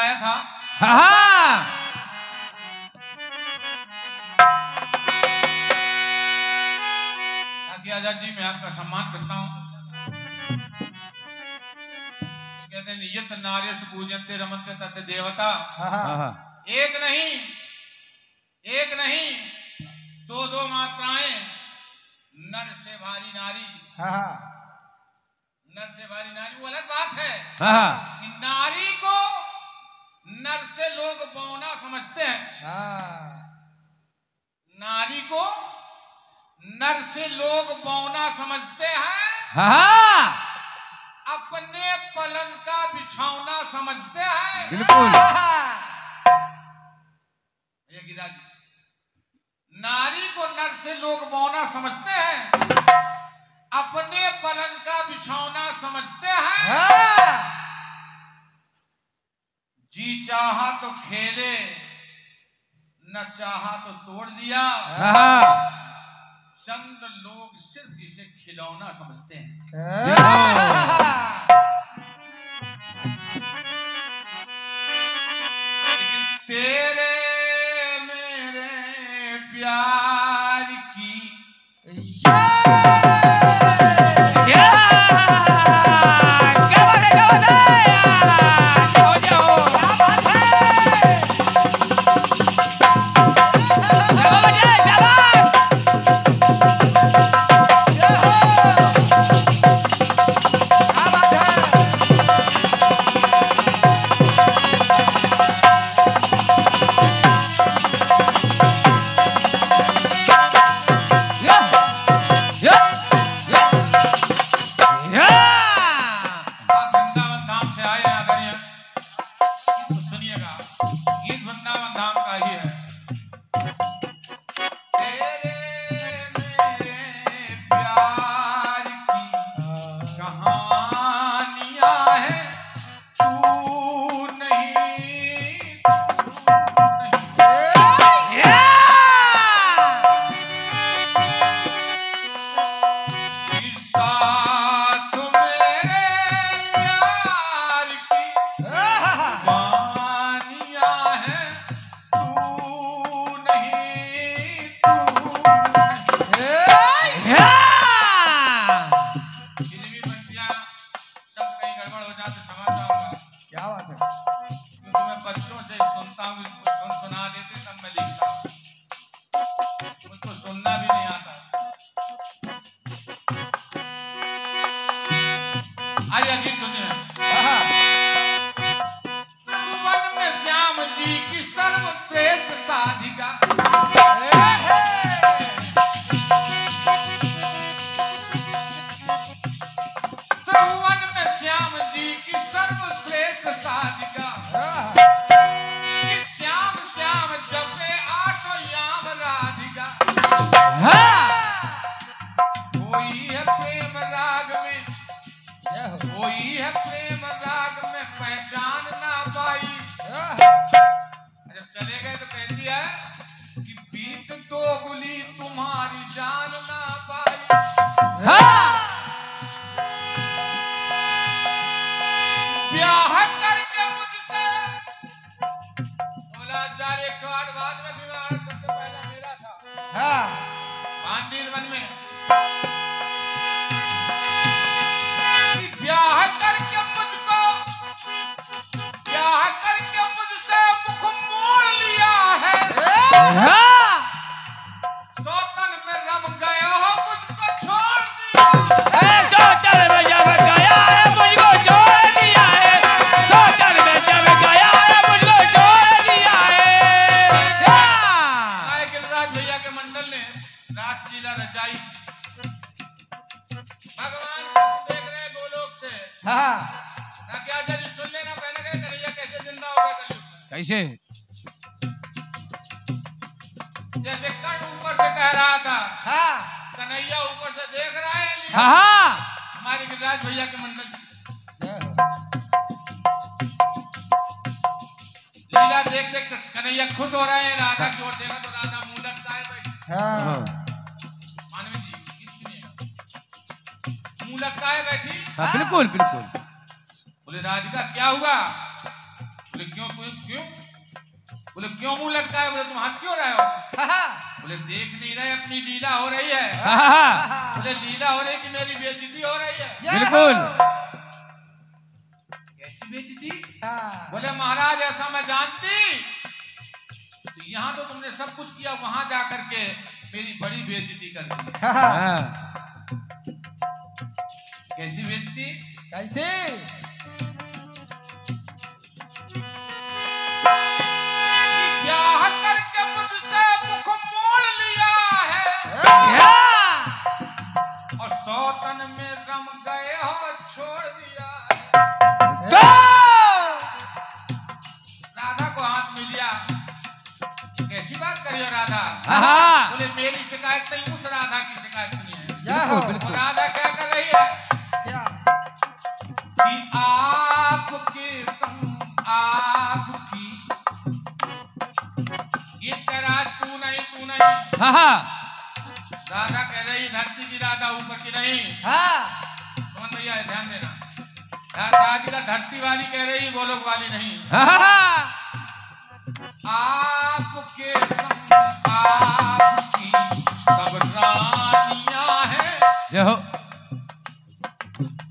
आया था। हाँ ताकि आजाद जी मैं आपका सम्मान करता हूँ। कहते हैं नियत नार्यस्त पूजन्ते रमन्ते तत् देवता। एक नहीं दो मात्राएं, नर से भारी नारी। नर से भारी नारी वो अलग बात है कि नारी को नर से लोग बौना समझते हैं। नारी को नर से लोग बौना समझते हैं, अपने पलन का बिछौना समझते हैं। बिल्कुल ये गिरा जी, नारी को नर से लोग बौना समझते हैं, अपने पलन का बिछौना समझते हैं। जी चाहा तो खेले, न चाहा तो तोड़ दिया। चंद लोग सिर्फ इसे खिलौना समझते हैं। लेकिन तेरे मेरे प्यार की कैसे? जैसे कर्ण ऊपर से कह रहा था, कन्हैया ऊपर से देख रहा है। हमारे गिरिराज भैया के मंडल लीला देख देख कन्हैया खुश हो रहे हैं। राधा की ओर देखा तो राधा मुंह लटकाए बैठी। मानवी जी मुंह लटकाए बैठी। बिल्कुल बिल्कुल। बोले राधिका क्या हुआ? बोले क्यों क्यों? बोले क्यों मुंह लगता है? बोले तुम हंस क्यों रहे हो? बोले देख नहीं रहे अपनी लीला हो रही है। बोले लीला हो रही कि मेरी बेइज्जती हो रही है? बिल्कुल। कैसी बेइज्जती? बोले महाराज ऐसा मैं जानती तो यहाँ तो तुमने सब कुछ किया, वहां जाकर के मेरी बड़ी बेइज्जती कर दी। कैसी बेइज्जती? कैसे? ब्याह करके मुझसे मुख मोड़ लिया है और सौतन में रम गए हो छोड़ दिया है। राधा को हाथ में लिया। कैसी बात करियो राधा? बोले मेरी शिकायत नहीं, उस राधा की शिकायत सुनी है। बिल्कुल। राधा क्या कर रही है? क्या? कि आपके संग आपकी गीत का राज तू नहीं तू नहीं। राधा कह रही धरती की राधा ऊपर की नहीं। कौन भैया है? ध्यान देना। राधिका धरती वाली कह रही, गोलोक वाली नहीं। आपके संग आपकी सब रानियां हैं।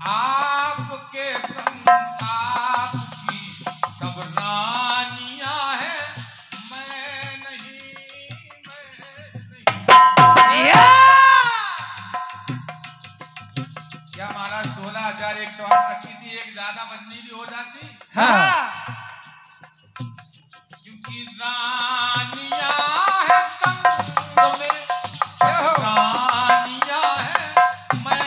आपके संग आपकी सब रानियां हैं। मैं नहीं। क्या महाराज 16,108 रखी थी, एक ज्यादा बजनी भी हो जाती? क्योंकि रानियां है संग में, रानियां है मैं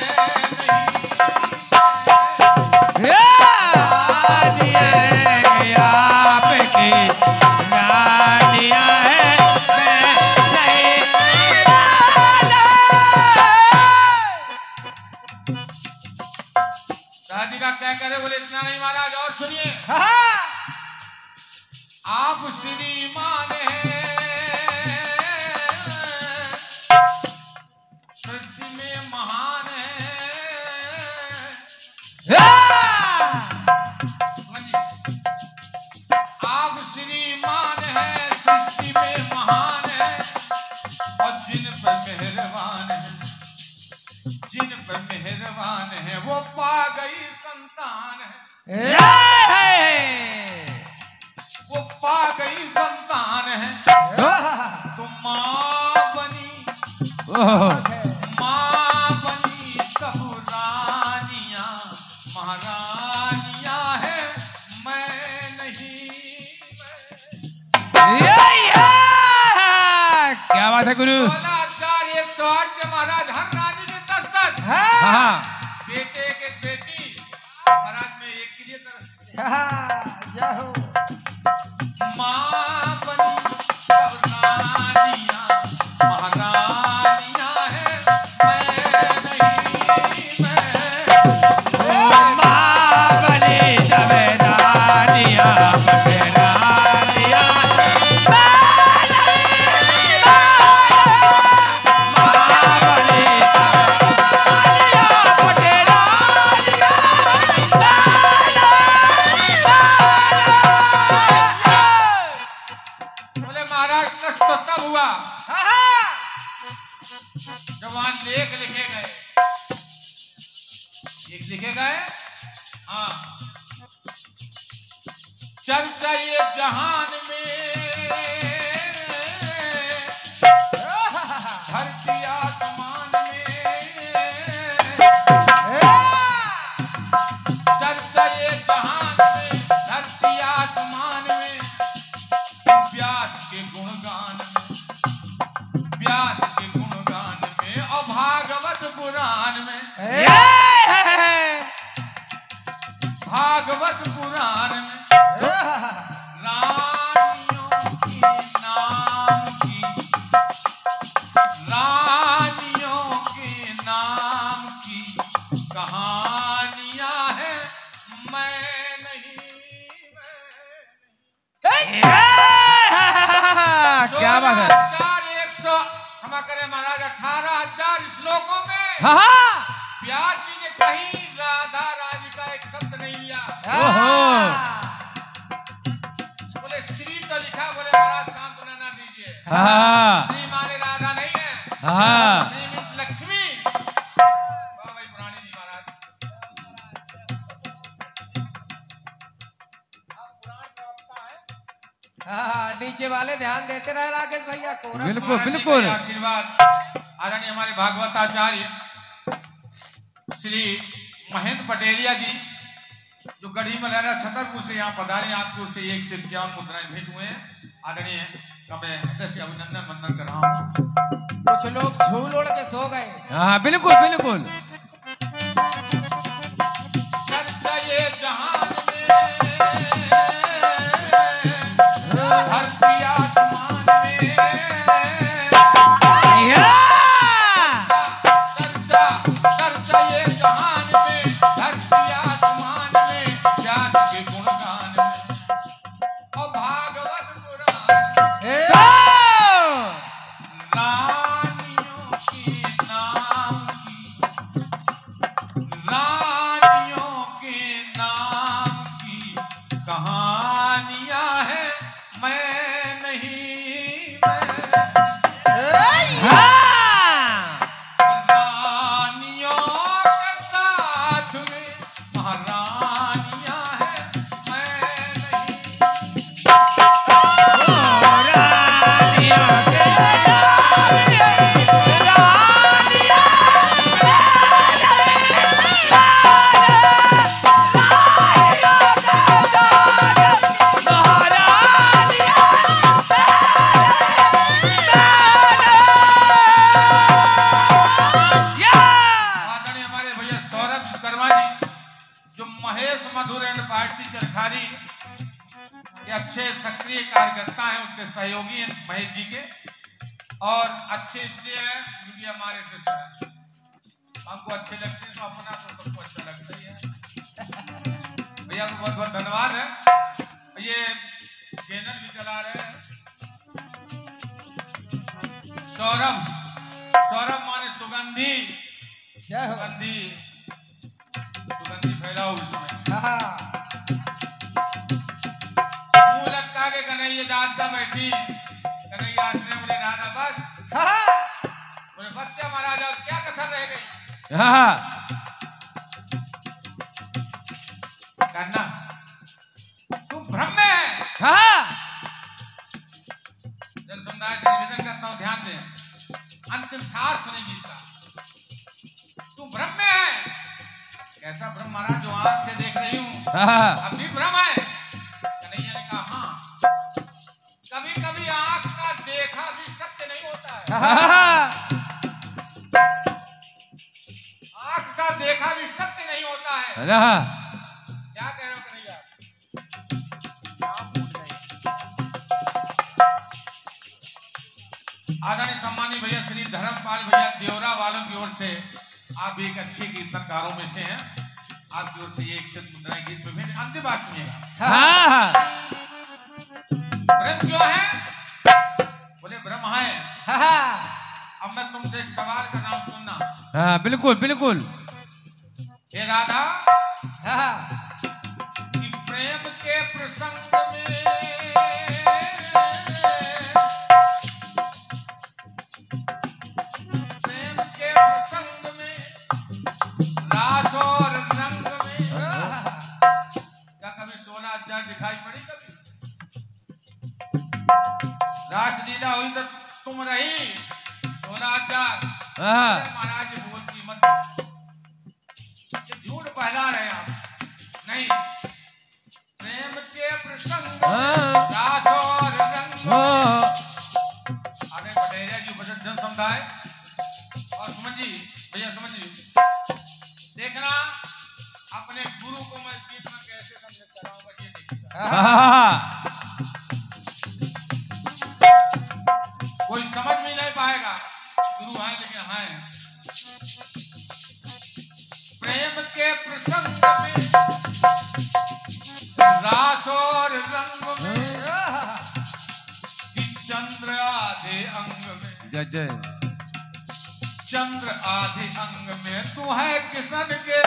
राधिका क्या करे? बोले इतना नहीं महाराज, और सुनिए। आप श्रीमान हैं, सृष्टि में महान हैं। आप श्रीमान हैं, सृष्टि में महान हैं और जिन पर मेहरबान हैं, जिन पर मेहरबान है वो पा गई संतान है। वो पा गई संतान है। तो माँ बनी सब रानियां महारानियां है। मैं नहीं। क्या बात है गुरु? 16,108 के महाराज हर रानी के 10-10 बेटे के बेटी महाराज में एक के लिए तरफ माँ बनी सब रानियां महारानियां है। मैं नहीं। माँ बनी सब रानियां जवान लेख लिखे गए, एक लिखे गए। हाँ, चर्चा ये जहान में धरती आसमान में। चर्चा ये जहान में धरती आसमान में। व्यास के गुणगान में, व्यास के गुणगान में और भागवत पुराण में। भागवत पुराण में रानियों की नाम की, रानियों के नाम की कहानियां हैं। मैं नहीं। क्या बात है? 16,100 क्षमा करें महाराज 18,000 श्लोकों में व्यास जी ने कहीं राधा राधिका एक शब्द नहीं लिया। लिखा, बोले महाराज सांत्वना ना दीजिए। हाँ श्री माने राधा नहीं है, हाँ श्री मीन्स लक्ष्मी। वाह भाई पुरानी जी महाराज, आप पुराण प्रवक्ता हैं। हाँ, नीचे वाले ध्यान देते रहे राकेश भैया को। बिल्कुल महाराज जी बिल्कुल। का आशीर्वाद आदरणीय हमारे भागवताचार्य श्री महेंद्र पटेलिया जी, जो गढ़ी मलहरा छतरपुर से यहाँ पधारे, आपको से 151 मुद्राएं भेंट हुए हैं। आदरणीय का मैं हृदय से अभिनंदन वंदन कर रहा हूँ। कुछ लोग झूल उड़ के सो गए। हाँ बिल्कुल बिल्कुल। चर्चा ये जहान में, धरती आसमान में, चर्चा ये जहान में, धरती आसमान में, ज्ञान के गुणगान में, और भागवत पुराण रानियों के नाम की, रानियों के नाम की कहानियां हैं। मैं नहीं, रानियों के साथ में महारानियां हैं। मैं नहीं, आदरणीय हमारे भैया सौरभ विश्वकर्मा जी, जो महेश मधुर एंड पार्टी चरखारी के अच्छे सक्रिय कार्यकर्ता हैं, उसके सहयोगी हैं महेश जी के। और अच्छे इसलिए हैं क्योंकि हमारे से सर हमको अच्छे लगते हैं, तो अपना तो सबको अच्छा लगता ही है। भैया को बहुत बहुत धन्यवाद है। ये चैनल भी चला रहे हैं सौरभ, सौरभ माने सुगंधी, जय हो। सुगंधी, सुगंधी फैलाओ इसमें। हाँ, मुंह लटका के कन्हैया दाद का बैठी, कन्हैया आसने बोले राधा बस, हाँ, बोले बस क्या महाराज, अब क्या कसर रह गई। हाँ कहना तुम भ्रम में है। हाँ जन समुदाय से निवेदन करता हूँ, ध्यान दें, अंतिम सार सुनेगी इसका। तू भ्रम में है। कैसा भ्रम महाराज, जो आंख से देख रही हूँ हाँ अब भी भ्रम है। कन्हैया ने कहा हाँ, कभी कभी आंख का देखा भी सत्य नहीं होता है। हाँ आंख का देखा भी सत्य नहीं होता है। क्या कह रहे हो कन्हैया? आदरणीय सम्मानीय भैया श्री धर्मपाल भैया देवरा वालों की ओर से आप भी एक अच्छे कीर्तनकारों में से हैं। आपकी ओर से ये 100 मुद्राएं गीत में भेंट। अंतिम बात सुनिएगा। हाँ ब्रह्म क्यों है? बोले ब्रह्म है। हाँ, अब मैं तुमसे एक सवाल का नाम सुनना। हाँ बिल्कुल बिल्कुल। हे राधा, हाँ, कि प्रेम के प्रसंग में रास और रंग में क्या कभी 16 अध्याय दिखाई पड़ी? कभी रास लीला हुई तो तुम रही 16 अध्याय। महाराज जी बोल की मत, झूठ फैला रहे आप। नहीं, प्रेम के प्रसंग रास और रंग। आगे पटेरिया जी उपस्थित जन समुदाय और सुमन जी, भैया सुमन जी, देखना अपने गुरु को मैं गीत में कैसे सम्मिलित कराऊंगा, ये देखिएगा। कोई समझ भी नहीं पाएगा, गुरु हैं लेकिन हैं। प्रेम के प्रसंग में रास और रंग में कि चंद्र आधे अंग में, जय जय। चंद्र आधे अंग में तू है किशन के।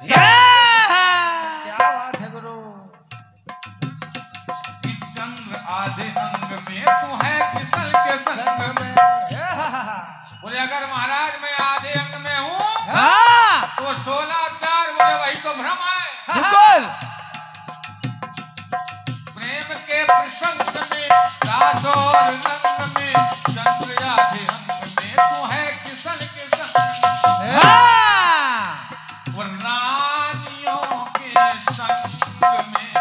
क्या बात है गुरु। कि चंद्र में तू है किसल के संग संग में। में बोले अगर महाराज मैं आधे अंग में हूँ हाँ तो 16/4 बोले वही तो भ्रम है। बिल्कुल प्रेम के प्रसंग में दास और रंग में चंद्र आधे अंग में तू है किसल के संग में। हाँ वो रानियों के संग में,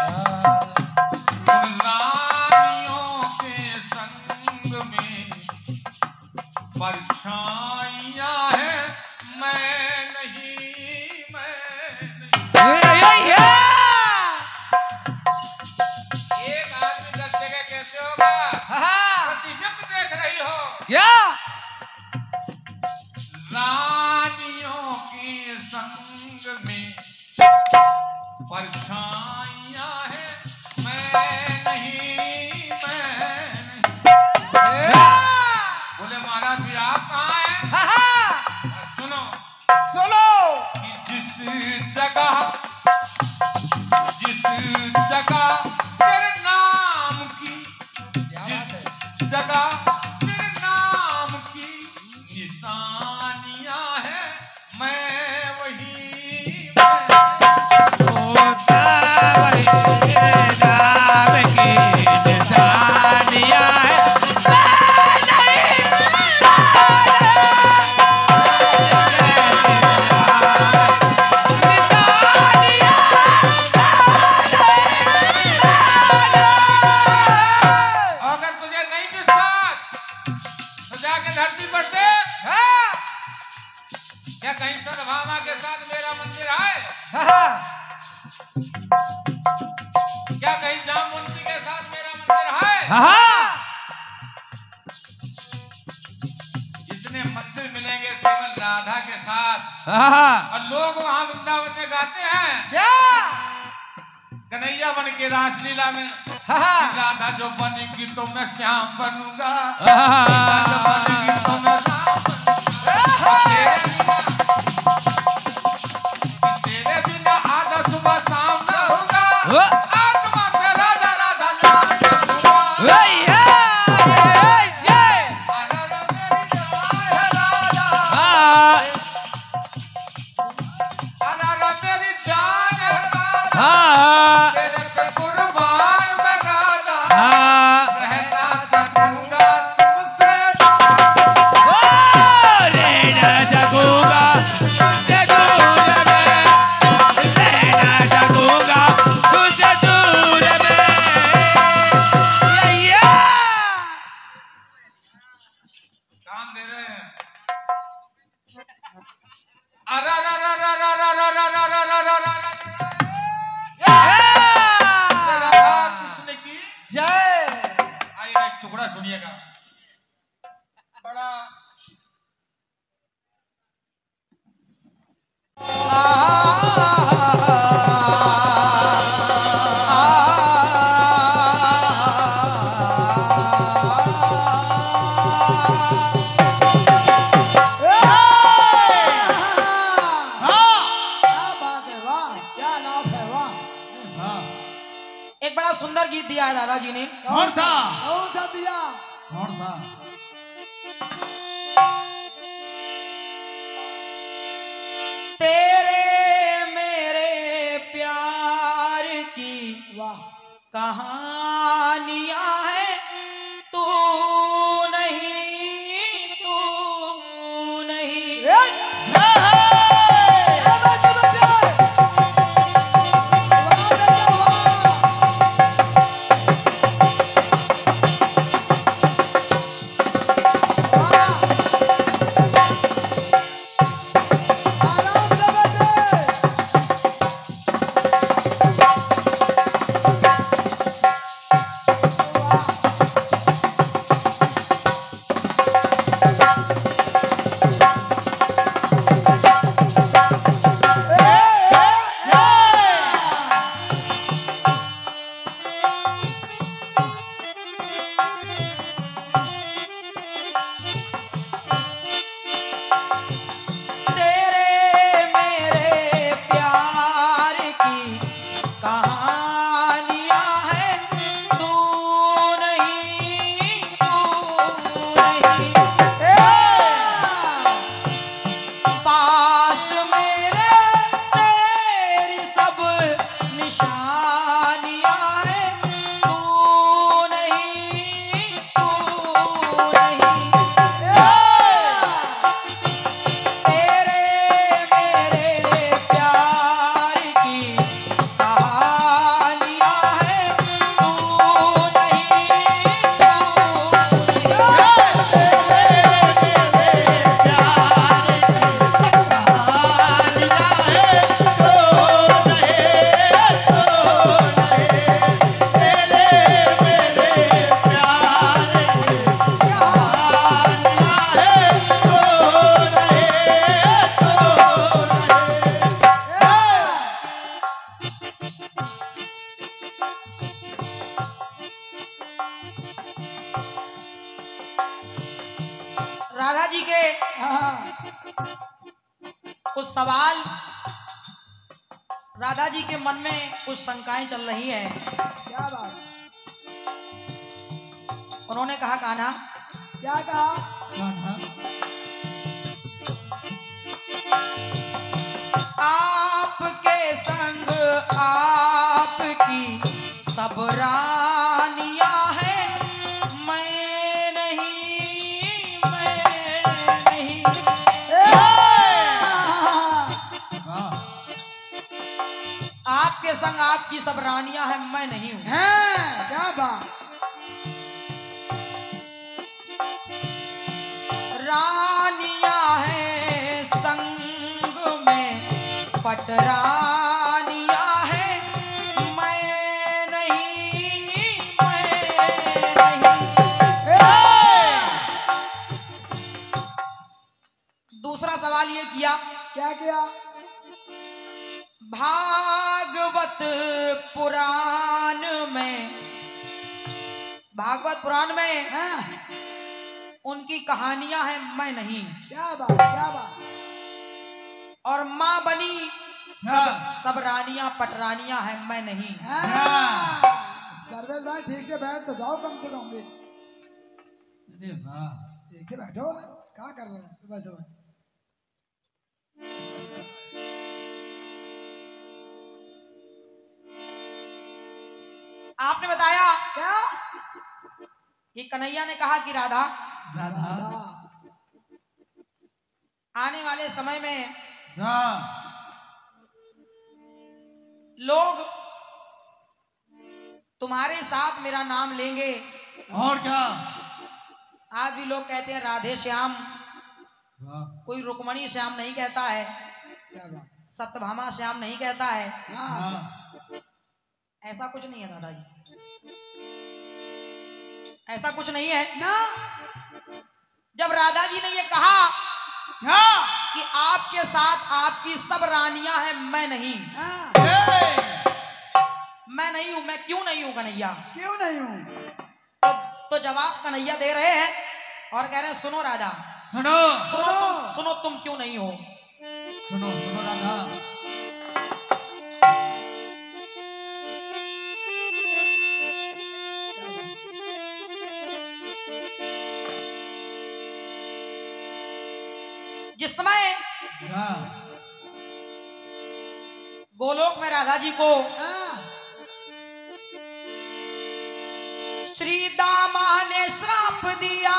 उन रानियों के संग में परछाइयां हैं, मैं नहीं। एक आदमी 10 जगह कैसे होगा? प्रतिबिंब देख रही हो। क्या रानियों के संग में परछाइयां हैं, मैं नहीं। बोले महाराज फिर आप कहाँ हैं? सुनो सुनो कि जिस जगह तेरे नाम की, जिस जगह तेरे नाम की निशानियां हैं, मैं वही होता वही नाम की निशानियां है अगर तुझे नहीं विश्वास तो जाके धरती पर देख। क्या कहीं सद्भावना के साथ मेरा मंदिर है? क्या कहीं जामुंती के साथ मेरा मंदिर है? हाँ जितने मंदिर मिलेंगे केवल राधा के साथ। हाँ और लोग वहां वृंदावन में गाते हैं कन्हैया बन के रासलीला में, राधा जो बनेगी तो मैं श्याम बनूंगा, राधा जो बनेगी तो मैं राम बनूंगा। तेरे बिना आधा सुबह शाम ना होगा, आत्मा से राधा राधा नाम लूंगा। राधा मेरी जवान है राधा, राधा मेरी जान है राधा, तेरे पे कुर्बान मैं राधा, रहना चाहूंगा तुमसे। काम दे रहे हैं। अरा रा रा रा रा रा रा रा रा रा रा रा रा। राधा कृष्ण की जय। आइए एक टुकड़ा सुनिएगा। बड़ा एक बड़ा सुंदर गीत दिया है दादाजी ने। कौन सा कौन सा दिया? कौन सा तेरे मेरे प्यार की वाह कहानियां है, तू नहीं राधा जी के कुछ सवाल, राधा जी के मन में कुछ शंकाएं चल रही हैं। क्या बात, उन्होंने कहा कान्हा, क्या कहा? आपके संग आपकी सब रानियां हैं, मैं नहीं, मैं नहीं। आपके संग आपकी सब रानियां हैं, मैं नहीं हूं। क्या बात, रानियां हैं संग में पटरानियां हैं, मैं नहीं, मैं नहीं। दूसरा सवाल ये किया, क्या किया? भागवत पुराण में, भागवत पुराण में हाँ, उनकी कहानियां हैं, मैं नहीं। क्या बात, क्या बात। और माँ बनी सब रानियां पटरानियां हैं, मैं नहीं। सर्वेश भाई ठीक से बैठ तो जाओ, कम से कम भी अरे वाह, ठीक से बैठो। क्या कर रहे हो सुबह सुबह? आपने बताया क्या? कि कन्हैया ने कहा कि राधा, राधा आने वाले समय में हाँ, लोग तुम्हारे साथ मेरा नाम लेंगे। और क्या? आज भी लोग कहते हैं राधे श्याम, वाह, कोई रुक्मणी श्याम नहीं कहता है, क्या बात। सत्यभामा श्याम नहीं कहता है। हाँ, ऐसा कुछ नहीं है दादाजी, ऐसा कुछ नहीं है ना, जब राधा जी ने ये कहा क्या? कि आपके साथ आपकी सब रानियां हैं, मैं नहीं, हाँ, मैं नहीं हूं। मैं क्यों नहीं हूं कन्हैया? क्यों नहीं हूँ? तो जवाब कन्हैया दे रहे हैं और कह रहे हैं सुनो राधा, सुनो सुनो तुम क्यों नहीं हो। सुनो सुनो राधा, जिस समय हाँ, गोलोक में राधा जी को हाँ, श्री दामा ने श्राप दिया,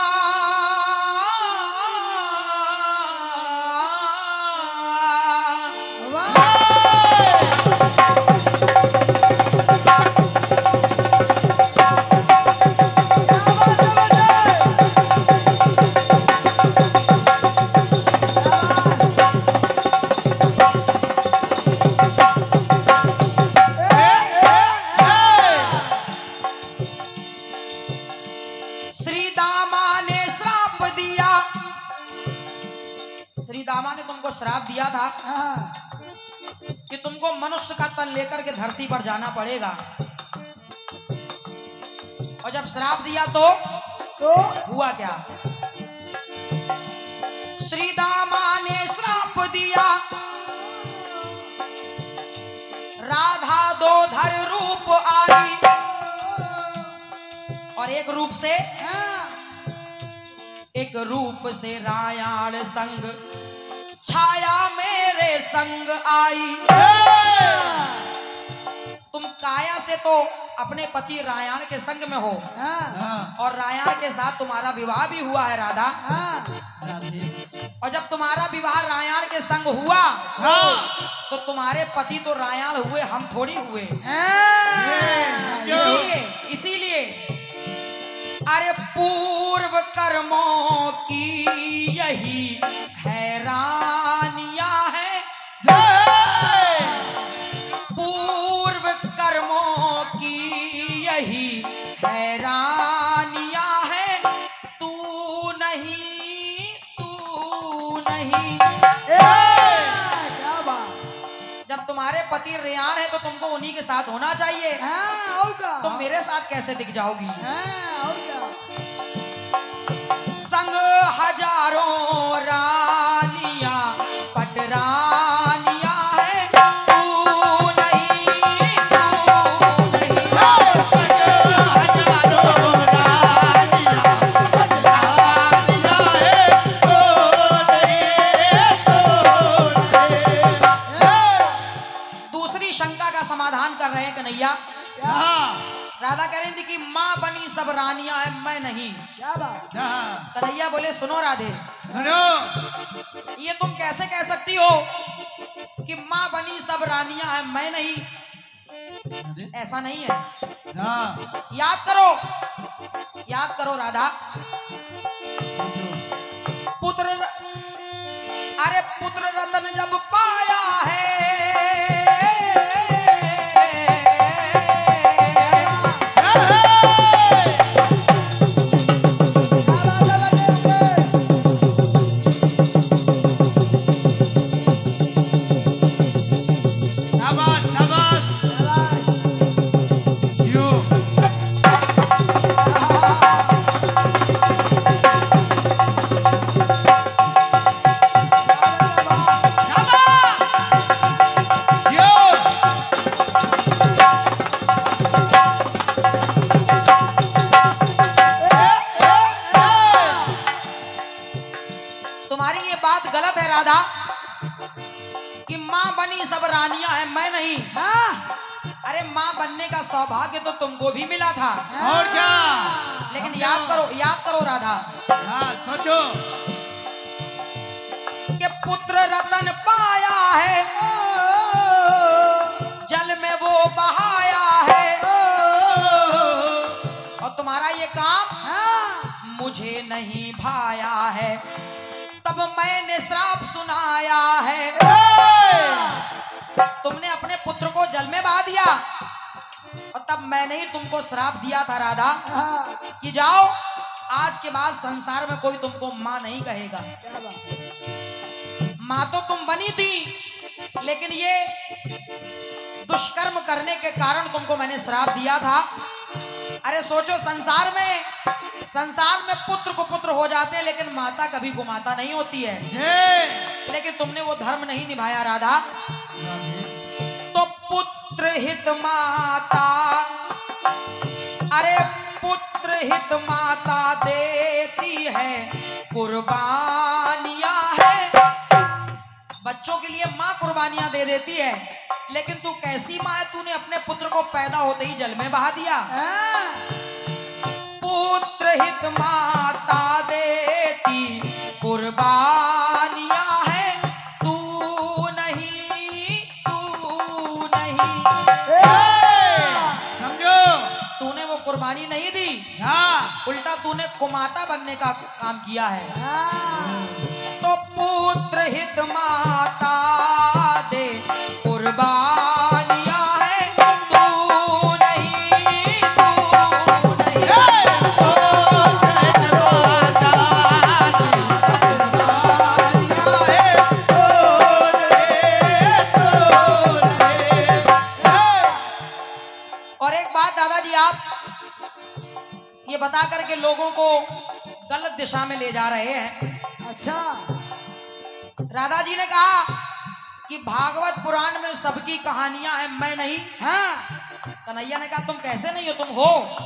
श्री दामा ने श्राप दिया। श्री दामा ने तुमको श्राप दिया था हाँ, कि तुमको मनुष्य का तन लेकर के धरती पर जाना पड़ेगा। और जब श्राप दिया तो हुआ क्या? श्री दामा ने श्राप दिया, राधा दो धर रूप आई, और एक रूप से रायाण संग छाया मेरे संग आई। तुम काया से तो अपने पति रायाण के संग में हो, हाँ, और रायाण के साथ तुम्हारा विवाह भी हुआ है राधा। हाँ, राधे, और जब तुम्हारा विवाह रायाण के संग हुआ तो तुम्हारे पति तो रायाण हुए, हम थोड़ी हुए। इसीलिए अरे पूर्व कर्मों की यही हैरानियां हैं, पूर्व कर्मों की यही हैरानियां हैं, तू नहीं, तू नहीं। क्या बात। जब तुम्हारे पति रेयान है तो तुमको उन्हीं के साथ होना चाहिए, हाँ, और क्या? तुम मेरे साथ कैसे दिख जाओगी? हाँ, और क्या? संग हजारों रानियां पटरानियां है तू नहीं हजारों रानियां पटरानियां है तो दूसरी शंका का समाधान कर रहे हैं कन्हैया। राधा कह रही थी कि माँ बनी सब रानियां हैं, मैं नहीं। क्या बात। कन्हैया बोले सुनो राधे, सुनो ये तुम कैसे कह सकती हो कि माँ बनी सब रानियां हैं, मैं नहीं? ऐसा नहीं है। याद करो राधा। अरे पुत्र रतन जब पाया है कि माँ बनी सब रानियां हैं, मैं नहीं। अरे माँ बनने का सौभाग्य तो तुमको भी मिला था। और क्या? लेकिन याद करो राधा। सोचो कि पुत्र रतन पाया है, जल में वो बहाया है, और तुम्हारा ये काम मुझे नहीं भाया है, तब मैंने श्राप सुनाया है। तुमने अपने पुत्र को जल में बहा दिया और तब मैंने ही तुमको श्राप दिया था राधा कि जाओ, आज के बाद संसार में कोई तुमको माँ नहीं कहेगा। माँ तो तुम बनी थी, लेकिन ये दुष्कर्म करने के कारण तुमको मैंने श्राप दिया था। अरे सोचो, संसार में पुत्र को पुत्र हो जाते हैं, लेकिन माता कभी को माता नहीं होती है। लेकिन तुमने वो धर्म नहीं निभाया राधा। तो पुत्र हित माता, अरे पुत्र हित माता देती है कुर्बानियां है। बच्चों के लिए माँ कुर्बानियां दे देती है, लेकिन तू कैसी माँ है, तूने अपने पुत्र को पैदा होते ही जल में बहा दिया। पुत्र हित माता देती कुर्बानियां है, तू नहीं समझो, तूने वो कुर्बानी नहीं दी, उल्टा तूने कुमाता बनने का काम किया है। तो पुत्र हित माता दे कुर्बानियां है, तू नहीं और एक बात दादाजी, आप ये बता करके लोगों को गलत दिशा में ले जा रहे हैं। अच्छा। राधा जी ने कहा कि भागवत पुराण में सबकी कहानियां हैं, मैं नहीं। कन्हैया ने कहा तुम कैसे नहीं हो, तुम हो।